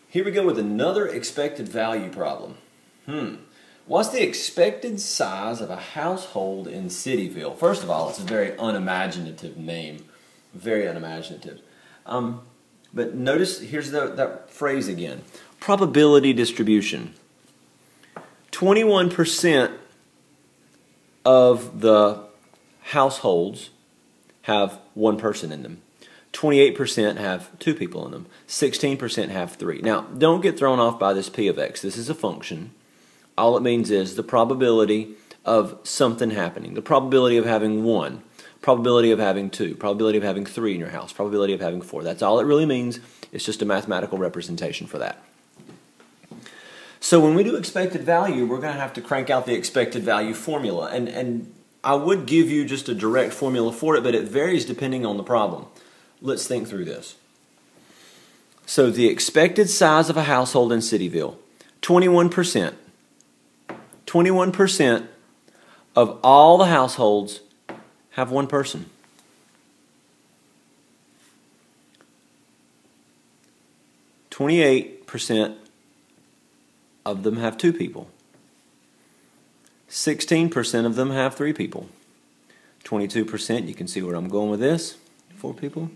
Here we go with another expected value problem. What's the expected size of a household in Cityville? First of all, it's a very unimaginative name. Very unimaginative. But notice, here's that phrase again. Probability distribution. 21% of the households have one person in them. 28% have two people in them. 16% have three. Now, don't get thrown off by this P of X. This is a function. All it means is the probability of something happening. The probability of having one. Probability of having two. Probability of having three in your house. Probability of having four. That's all it really means. It's just a mathematical representation for that. So when we do expected value, we're going to have to crank out the expected value formula. And I would give you just a direct formula for it, but it varies depending on the problem. Let's think through this. So the expected size of a household in Cityville, 21%. 21% of all the households have one person. 28% of them have two people. 16% of them have three people. 22%, you can see where I'm going with this, four people.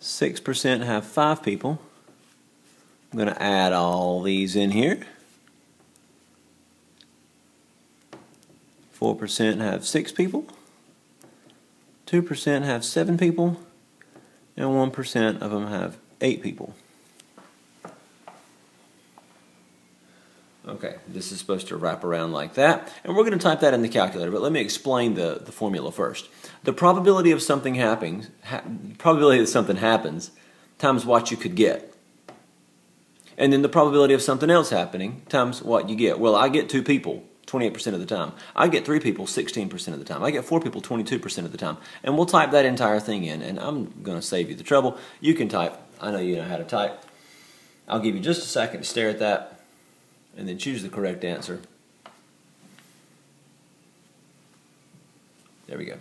6% have five people. I'm going to add all these in here. 4% have six people. 2% have seven people. And 1% of them have eight people. Okay, this is supposed to wrap around like that. And we're going to type that in the calculator, but let me explain the formula first. The probability of something happening, probability that something happens, times what you could get. And then the probability of something else happening times what you get. Well, I get two people 28% of the time. I get three people 16% of the time. I get four people 22% of the time. And we'll type that entire thing in, and I'm going to save you the trouble. You can type. I know you know how to type. I'll give you just a second to stare at that and then choose the correct answer. There we go.